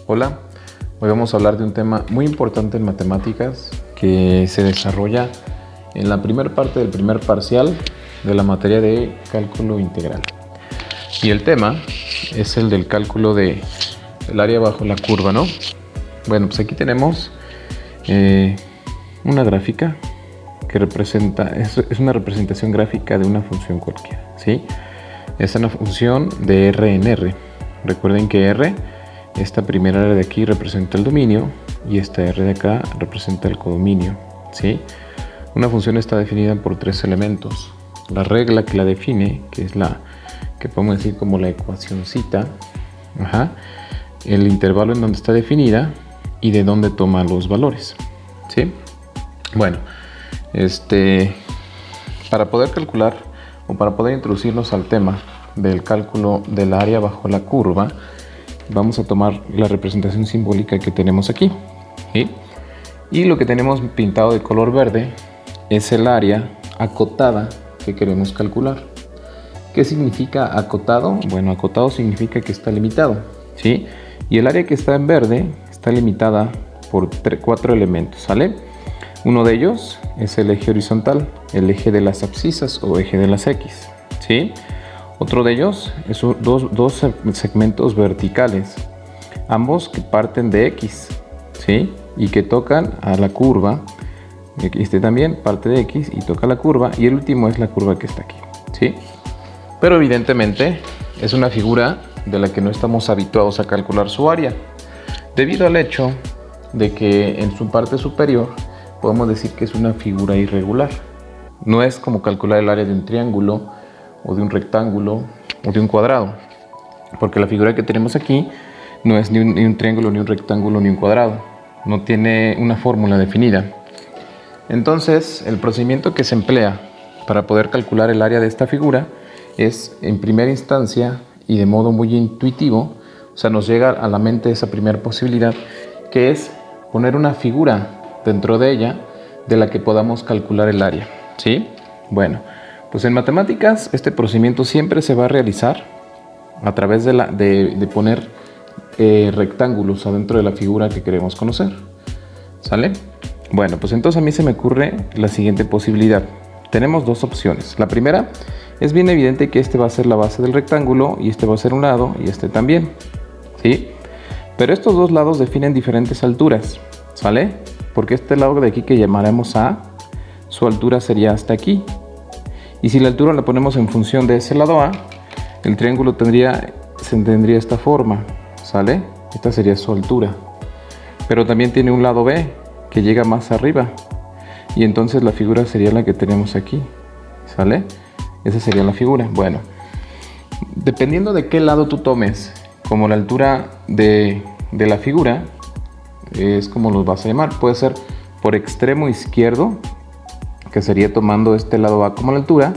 Hola, hoy vamos a hablar de un tema muy importante en matemáticas que se desarrolla en la primera parte del primer parcial de la materia de cálculo integral. Y el tema es el del cálculo del área bajo la curva, ¿no? Bueno, pues aquí tenemos una gráfica que representa, es una representación gráfica de una función cualquiera, ¿sí? Es una función de R en R. Recuerden que R, esta primera R de aquí representa el dominio y esta R de acá representa el codominio, ¿sí? Una función está definida por tres elementos. La regla que la define, que es la que podemos decir como la ecuacioncita, el intervalo en donde está definida y de dónde toma los valores, ¿sí? Bueno, para poder calcular o para poder introducirnos al tema del cálculo del área bajo la curva, vamos a tomar la representación simbólica que tenemos aquí, ¿sí? Y lo que tenemos pintado de color verde es el área acotada que queremos calcular. ¿Qué significa acotado? Bueno, acotado significa que está limitado, ¿sí? Y el área que está en verde está limitada por cuatro elementos, ¿sale? Uno de ellos es el eje horizontal, el eje de las abscisas o eje de las X, ¿sí? Otro de ellos es dos segmentos verticales, ambos que parten de X, ¿sí? Y que tocan a la curva. Este también parte de X y toca la curva. Y el último es la curva que está aquí, ¿sí? Pero evidentemente es una figura de la que no estamos habituados a calcular su área, debido al hecho de que en su parte superior podemos decir que es una figura irregular. No es como calcular el área de un triángulo o de un rectángulo o de un cuadrado, porque la figura que tenemos aquí no es ni un triángulo, ni un rectángulo, ni un cuadrado. No tiene una fórmula definida. Entonces, el procedimiento que se emplea para poder calcular el área de esta figura es, en primera instancia y de modo muy intuitivo, o sea, nos llega a la mente esa primera posibilidad, que es poner una figura dentro de ella de la que podamos calcular el área, ¿sí? Bueno, pues en matemáticas este procedimiento siempre se va a realizar a través de poner rectángulos adentro de la figura que queremos conocer, ¿sale? Bueno, pues entonces a mí se me ocurre la siguiente posibilidad. Tenemos dos opciones. La primera, es bien evidente que este va a ser la base del rectángulo y este va a ser un lado y este también, ¿sí? Pero estos dos lados definen diferentes alturas, ¿sale? Porque este lado de aquí que llamaremos A, su altura sería hasta aquí. Y si la altura la ponemos en función de ese lado A, el triángulo tendría esta forma, ¿sale? Esta sería su altura. Pero también tiene un lado B que llega más arriba. Y entonces la figura sería la que tenemos aquí, ¿sale? Esa sería la figura. Bueno, dependiendo de qué lado tú tomes como la altura de la figura, es como los vas a llamar. Puede ser por extremo izquierdo, que sería tomando este lado A como la altura,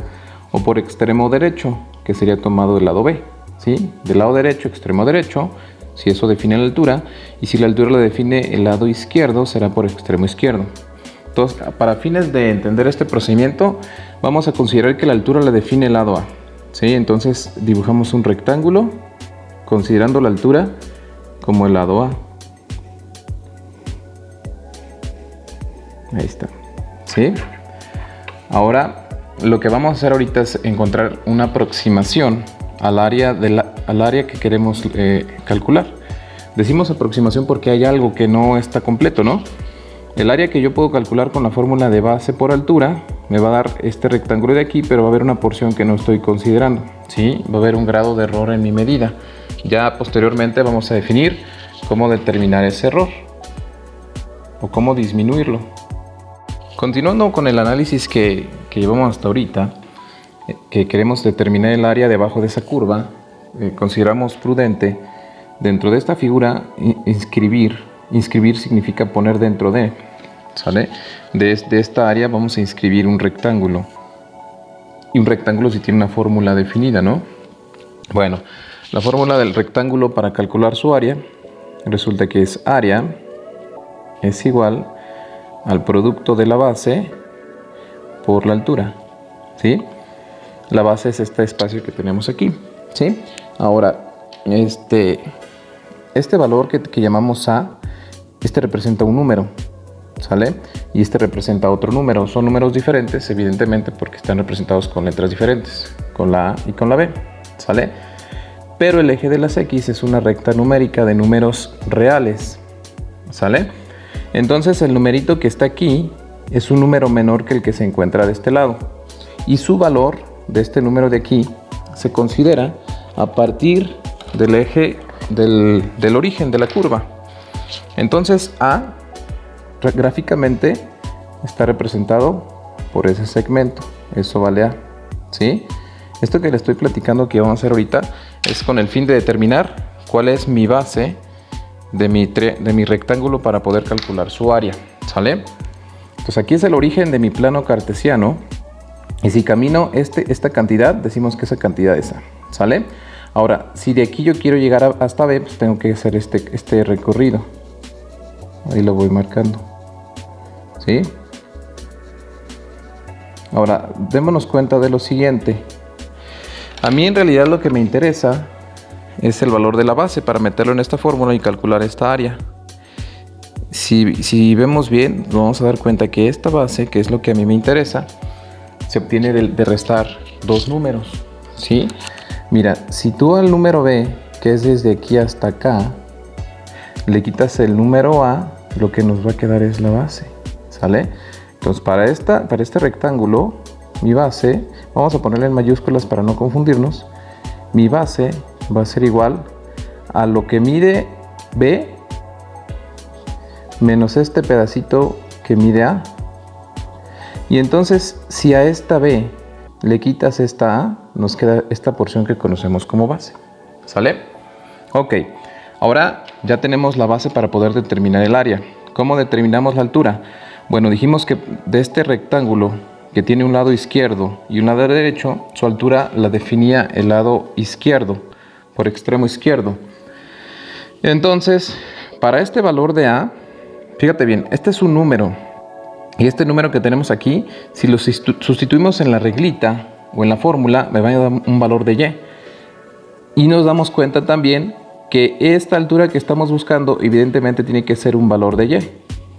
o por extremo derecho, que sería tomado el lado B, ¿sí? Del lado derecho, extremo derecho, si eso define la altura, y si la altura la define el lado izquierdo, será por extremo izquierdo. Entonces, para fines de entender este procedimiento, vamos a considerar que la altura la define el lado A, ¿sí? Entonces dibujamos un rectángulo considerando la altura como el lado A. Ahí está, ¿sí? Ahora lo que vamos a hacer ahorita es encontrar una aproximación al área que queremos calcular. Decimos aproximación porque hay algo que no está completo, ¿no? El área que yo puedo calcular con la fórmula de base por altura me va a dar este rectángulo de aquí, pero va a haber una porción que no estoy considerando, ¿sí? Va a haber un grado de error en mi medida. Ya posteriormente vamos a definir cómo determinar ese error o cómo disminuirlo. Continuando con el análisis que llevamos hasta ahorita, que queremos determinar el área debajo de esa curva, consideramos prudente dentro de esta figura inscribir significa poner dentro de, ¿sale? De esta área vamos a inscribir un rectángulo. Y un rectángulo si tiene una fórmula definida, ¿no? Bueno, la fórmula del rectángulo para calcular su área resulta que es área es igual al producto de la base por la altura, ¿sí? La base es este espacio que tenemos aquí, ¿sí? Ahora, este valor que llamamos A, este representa un número, ¿sale? Y este representa otro número. Son números diferentes, evidentemente, porque están representados con letras diferentes, con la A y con la B, ¿sale? Pero el eje de las X es una recta numérica de números reales, ¿sale? Entonces el numerito que está aquí es un número menor que el que se encuentra de este lado. Y su valor de este número de aquí se considera a partir del eje del origen de la curva. Entonces A gráficamente está representado por ese segmento. Eso vale A, ¿sí? Esto que le estoy platicando que vamos a hacer ahorita es con el fin de determinar cuál es mi base de mi rectángulo para poder calcular su área, ¿sale? Entonces aquí es el origen de mi plano cartesiano y si camino esta cantidad, decimos que esa cantidad es A, ¿sale? Ahora, si de aquí yo quiero llegar hasta B, pues tengo que hacer este recorrido. Ahí lo voy marcando, ¿sí? Ahora, démonos cuenta de lo siguiente. A mí en realidad lo que me interesa es el valor de la base para meterlo en esta fórmula y calcular esta área. Si vemos bien, nos vamos a dar cuenta que esta base, que es lo que a mí me interesa, se obtiene de restar dos números, ¿sí? Mira, si tú al número B, que es desde aquí hasta acá, le quitas el número A, lo que nos va a quedar es la base, ¿sale? Entonces para este rectángulo, mi base, vamos a ponerle en mayúsculas para no confundirnos, mi base va a ser igual a lo que mide B menos este pedacito que mide A. Y entonces si a esta B le quitas esta A, nos queda esta porción que conocemos como base, ¿sale? Ok, ahora ya tenemos la base para poder determinar el área. ¿Cómo determinamos la altura? Bueno, dijimos que de este rectángulo que tiene un lado izquierdo y un lado derecho, su altura la definía el lado izquierdo, por extremo izquierdo. Entonces, para este valor de A, fíjate bien, este es un número. Y este número que tenemos aquí, si lo sustituimos en la reglita o en la fórmula, me va a dar un valor de Y. Y nos damos cuenta también que esta altura que estamos buscando, evidentemente tiene que ser un valor de Y,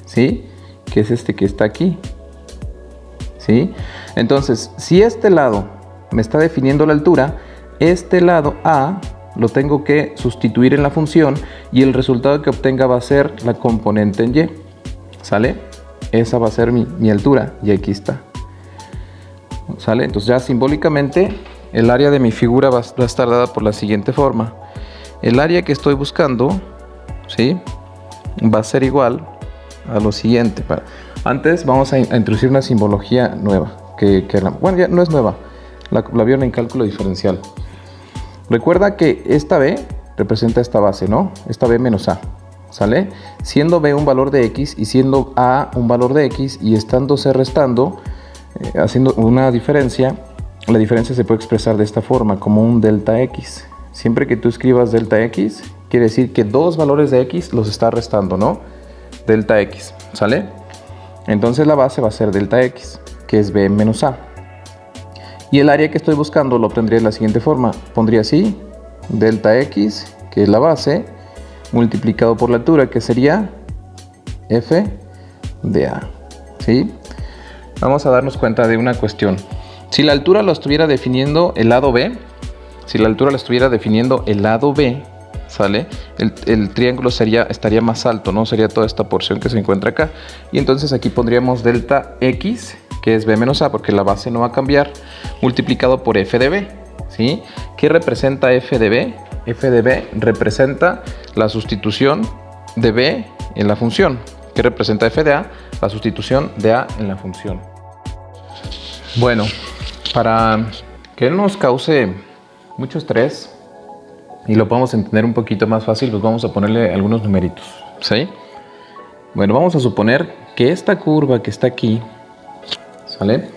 ¿sí? Que es este que está aquí, ¿sí? Entonces, si este lado me está definiendo la altura, este lado A lo tengo que sustituir en la función y el resultado que obtenga va a ser la componente en Y, ¿sale? Esa va a ser mi altura y aquí está, ¿sale? Entonces ya simbólicamente el área de mi figura va a estar dada por la siguiente forma. El área que estoy buscando, ¿sí? Va a ser igual a lo siguiente. Antes vamos a introducir una simbología nueva, bueno, ya no es nueva, la vieron en cálculo diferencial. Recuerda que esta B representa esta base, ¿no? Esta B menos A, ¿sale? Siendo B un valor de X y siendo A un valor de X y estándose restando, haciendo una diferencia, la diferencia se puede expresar de esta forma, como un delta X. Siempre que tú escribas delta X, quiere decir que dos valores de X los está restando, ¿no? Delta X, ¿sale? Entonces la base va a ser delta X, que es B menos A. Y el área que estoy buscando lo obtendría de la siguiente forma. Pondría así, delta X, que es la base, multiplicado por la altura, que sería F de A, ¿sí? Vamos a darnos cuenta de una cuestión. Si la altura lo estuviera definiendo el lado B, ¿sale? El triángulo estaría más alto, ¿no? Sería toda esta porción que se encuentra acá. Y entonces aquí pondríamos delta X, que es B menos A, porque la base no va a cambiar, multiplicado por F de B, ¿sí? ¿Qué representa F de B? F de B representa la sustitución de B en la función. ¿Qué representa F de A? La sustitución de A en la función. Bueno, para que no nos cause mucho estrés y lo podamos entender un poquito más fácil, pues vamos a ponerle algunos numeritos, ¿sí? Bueno, vamos a suponer que esta curva que está aquí, ¿sale?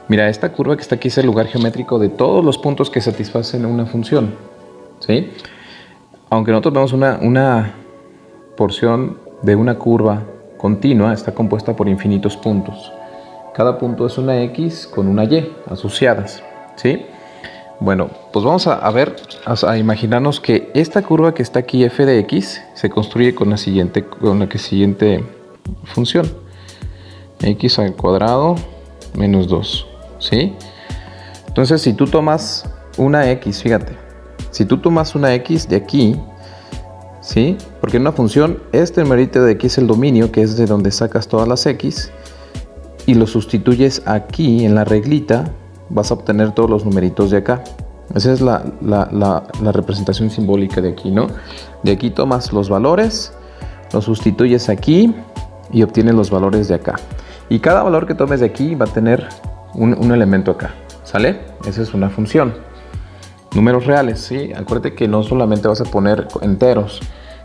Mira, esta curva que está aquí es el lugar geométrico de todos los puntos que satisfacen una función, ¿sí? Aunque nosotros vemos una porción de una curva continua, está compuesta por infinitos puntos. Cada punto es una X con una Y asociadas, ¿sí? Bueno, pues vamos a imaginarnos que esta curva que está aquí, f de x, se construye con la siguiente función. X al cuadrado menos 2, ¿sí? Entonces, si tú tomas una x, fíjate, si tú tomas una x de aquí, ¿sí? Porque en una función, este numerito de aquí es el dominio, que es de donde sacas todas las x, y lo sustituyes aquí en la reglita, vas a obtener todos los numeritos de acá. Esa es la representación simbólica de aquí, ¿no? De aquí tomas los valores, los sustituyes aquí y obtienes los valores de acá. Y cada valor que tomes de aquí va a tener un elemento acá, ¿sale? Esa es una función. Números reales, ¿sí? Acuérdate que no solamente vas a poner enteros,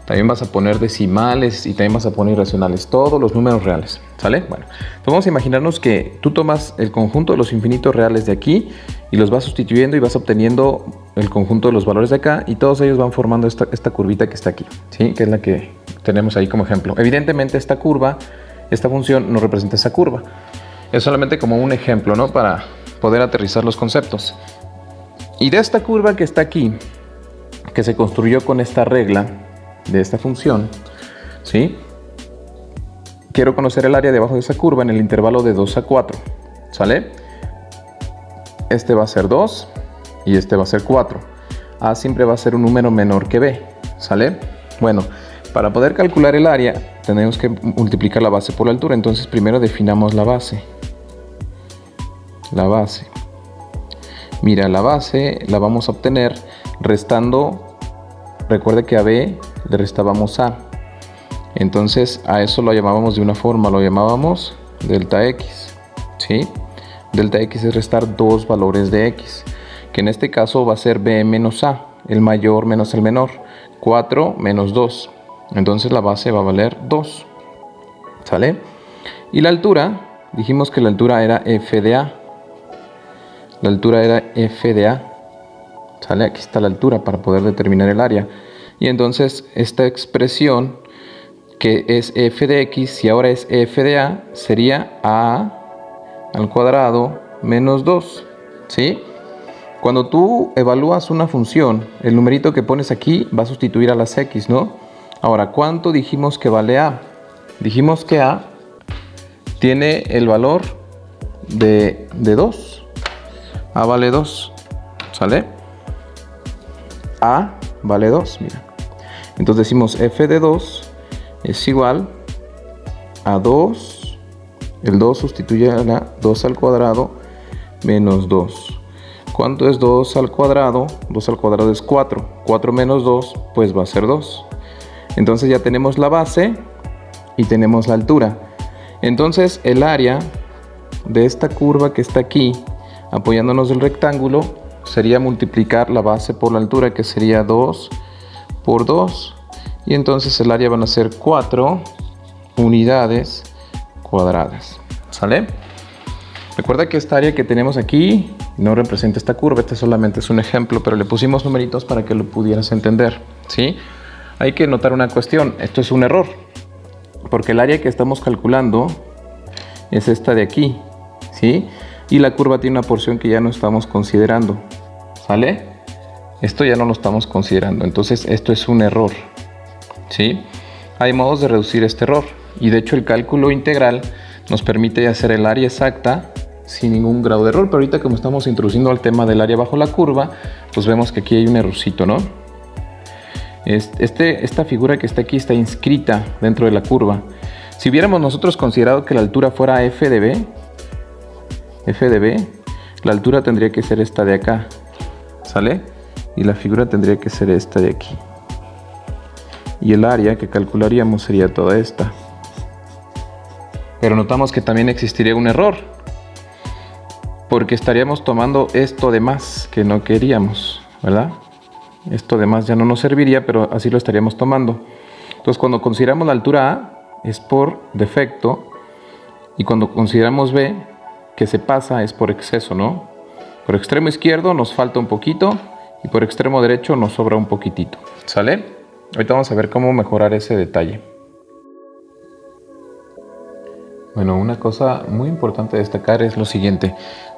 también vas a poner decimales y también vas a poner irracionales, todos los números reales, ¿sale? Bueno, pues vamos a imaginarnos que tú tomas el conjunto de los infinitos reales de aquí y los vas sustituyendo y vas obteniendo el conjunto de los valores de acá y todos ellos van formando esta curvita que está aquí, ¿sí? Que es la que tenemos ahí como ejemplo. Evidentemente esta curva, esta función no representa esa curva. Es solamente como un ejemplo, ¿no? Para poder aterrizar los conceptos. Y de esta curva que está aquí, que se construyó con esta regla de esta función, ¿sí? Quiero conocer el área debajo de esa curva en el intervalo de 2 a 4, ¿sale? Este va a ser 2 y este va a ser 4. A siempre va a ser un número menor que B, ¿sale? Bueno, para poder calcular el área tenemos que multiplicar la base por la altura. Entonces primero definamos la base. La base. Mira, la base la vamos a obtener restando. Recuerde que a B le restábamos A. Entonces a eso lo llamábamos de una forma, lo llamábamos delta X, ¿sí? Delta X es restar dos valores de X, que en este caso va a ser B menos A, el mayor menos el menor, 4 menos 2. Entonces la base va a valer 2, ¿sale? Y la altura, dijimos que la altura era f de A. La altura era f de A, ¿sale? Aquí está la altura para poder determinar el área. Y entonces esta expresión que es f de x y ahora es f de a sería a al cuadrado menos 2, ¿sí? Cuando tú evalúas una función, el numerito que pones aquí va a sustituir a las x, ¿no? Ahora, ¿cuánto dijimos que vale a? Dijimos que a tiene el valor de 2. A vale 2, ¿sale? A vale 2, mira. Entonces decimos f de 2 es igual a 2. El 2 sustituye a la 2 al cuadrado menos 2. ¿Cuánto es 2 al cuadrado? 2 al cuadrado es 4. 4 menos 2, pues va a ser 2. Entonces ya tenemos la base y tenemos la altura. Entonces el área de esta curva que está aquí, apoyándonos del rectángulo, sería multiplicar la base por la altura, que sería 2 por 2. Y entonces el área van a ser 4 unidades cuadradas. ¿Sale? Recuerda que esta área que tenemos aquí no representa esta curva, este solamente es un ejemplo, pero le pusimos numeritos para que lo pudieras entender, ¿sí? Hay que notar una cuestión, esto es un error, porque el área que estamos calculando es esta de aquí, ¿sí? Y la curva tiene una porción que ya no estamos considerando, ¿sale? Esto ya no lo estamos considerando, entonces esto es un error, ¿sí? Hay modos de reducir este error, y de hecho el cálculo integral nos permite hacer el área exacta sin ningún grado de error, pero ahorita como estamos introduciendo al tema del área bajo la curva, pues vemos que aquí hay un errorcito, ¿no? Esta figura que está aquí está inscrita dentro de la curva. Si hubiéramos nosotros considerado que la altura fuera f de b, la altura tendría que ser esta de acá, ¿sale? Y la figura tendría que ser esta de aquí. Y el área que calcularíamos sería toda esta. Pero notamos que también existiría un error, porque estaríamos tomando esto de más que no queríamos, ¿verdad? Esto de más ya no nos serviría, pero así lo estaríamos tomando. Entonces cuando consideramos la altura A es por defecto, y cuando consideramos B que se pasa es por exceso, ¿no? Por extremo izquierdo nos falta un poquito y por extremo derecho nos sobra un poquitito, ¿sale? Ahorita vamos a ver cómo mejorar ese detalle. Bueno, una cosa muy importante a destacar es lo siguiente.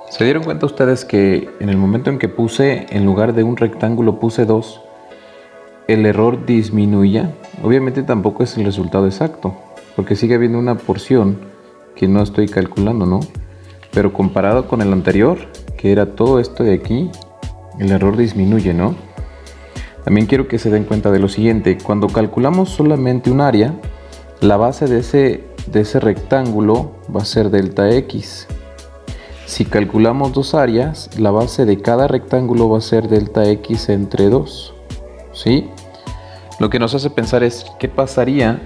¿Se dieron cuenta ustedes que en el momento en que puse, en lugar de un rectángulo, puse 2? el error disminuya, obviamente tampoco es el resultado exacto, porque sigue habiendo una porción que no estoy calculando, ¿no? Pero comparado con el anterior, que era todo esto de aquí, el error disminuye, ¿no? También quiero que se den cuenta de lo siguiente: cuando calculamos solamente un área, la base de ese rectángulo va a ser delta X. Si calculamos dos áreas, la base de cada rectángulo va a ser delta X entre 2, ¿sí? Lo que nos hace pensar es, ¿qué pasaría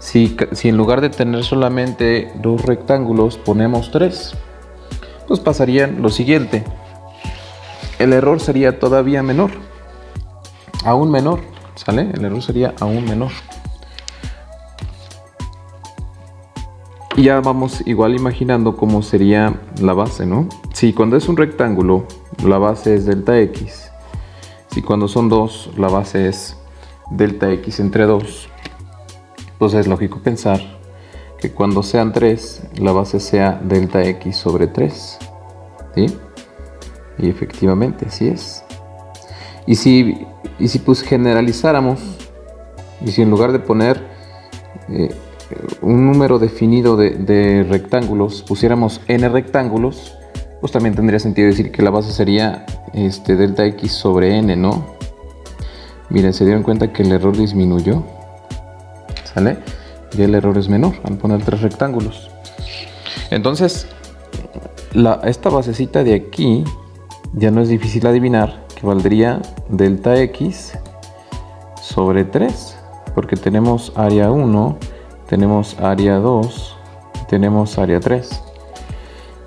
si en lugar de tener solamente dos rectángulos ponemos 3? Pues pasaría lo siguiente: el error sería todavía menor, aún menor, ¿sale? El error sería aún menor. Y ya vamos igual imaginando cómo sería la base, ¿no? Si cuando es un rectángulo, la base es delta X. Si cuando son dos, la base es delta X entre 2. Pues es lógico pensar que cuando sean 3, la base sea delta X sobre 3. ¿Sí? Y efectivamente, así es. Y si pues generalizáramos, y si en lugar de poner un número definido de rectángulos, pusiéramos n rectángulos, pues también tendría sentido decir que la base sería delta X sobre n, ¿no? Miren, se dieron cuenta que el error disminuyó, ¿sale? Y el error es menor al poner 3 rectángulos. Entonces, esta basecita de aquí ya no es difícil adivinar, que valdría delta X sobre 3, porque tenemos área 1, tenemos área 2, tenemos área 3.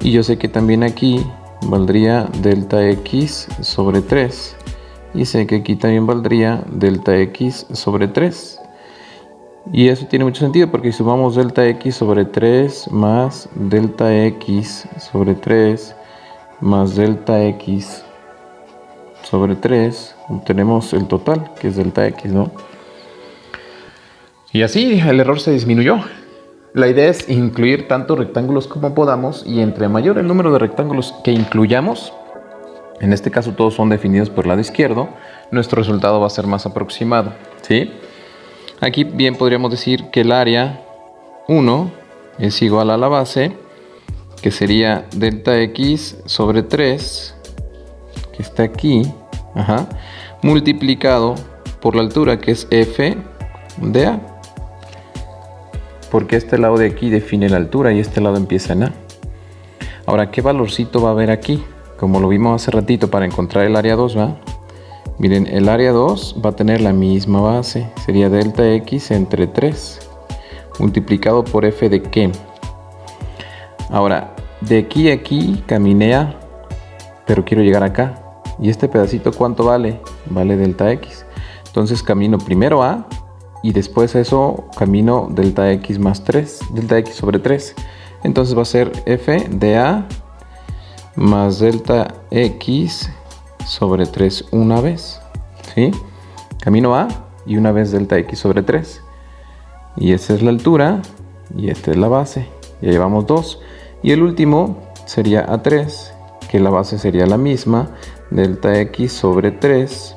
Y yo sé que también aquí valdría delta X sobre 3. Y sé que aquí también valdría delta X sobre 3. Y eso tiene mucho sentido, porque si sumamos delta X sobre 3 más delta X sobre 3 más delta X sobre 3, obtenemos el total, que es delta X, ¿no? Y así el error se disminuyó. La idea es incluir tantos rectángulos como podamos, y entre mayor el número de rectángulos que incluyamos, en este caso todos son definidos por el lado izquierdo, nuestro resultado va a ser más aproximado, ¿sí? Aquí bien podríamos decir que el área 1 es igual a la base, que sería delta X sobre 3, que está aquí, multiplicado por la altura, que es f de a. Porque este lado de aquí define la altura y este lado empieza en a. Ahora, ¿qué valorcito va a haber aquí? Como lo vimos hace ratito para encontrar el área 2, ¿va? Miren, el área 2 va a tener la misma base. Sería delta X entre 3. Multiplicado por f de ¿qué? Ahora, de aquí a aquí caminé a, pero quiero llegar acá. ¿Y este pedacito cuánto vale? Vale delta X. Entonces camino primero a, y después eso camino delta X más 3, delta X sobre 3. Entonces va a ser f de a más delta X sobre 3 una vez, ¿sí? Camino a y una vez delta X sobre 3. Y esa es la altura y esta es la base. Ya llevamos 2. Y el último sería A3, que la base sería la misma, delta X sobre 3.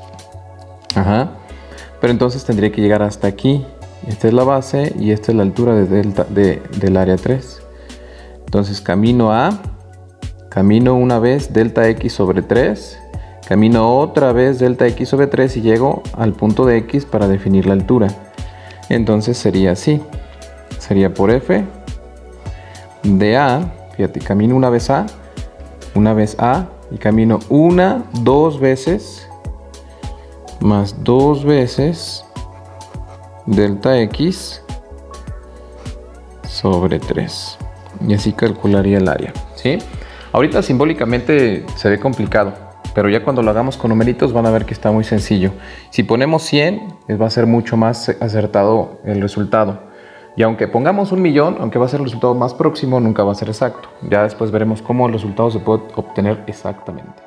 Pero entonces tendría que llegar hasta aquí. Esta es la base y esta es la altura del área 3. Entonces camino una vez delta X sobre 3, camino otra vez delta X sobre 3 y llego al punto de X para definir la altura. Entonces sería así. Sería por f de a, fíjate, camino una vez a y camino dos veces más 2 veces delta X sobre 3. Y así calcularía el área, ¿sí? Ahorita simbólicamente se ve complicado, pero ya cuando lo hagamos con numeritos van a ver que está muy sencillo. Si ponemos 100, va a ser mucho más acertado el resultado. Y aunque pongamos 1.000.000, aunque va a ser el resultado más próximo, nunca va a ser exacto. Ya después veremos cómo el resultado se puede obtener exactamente.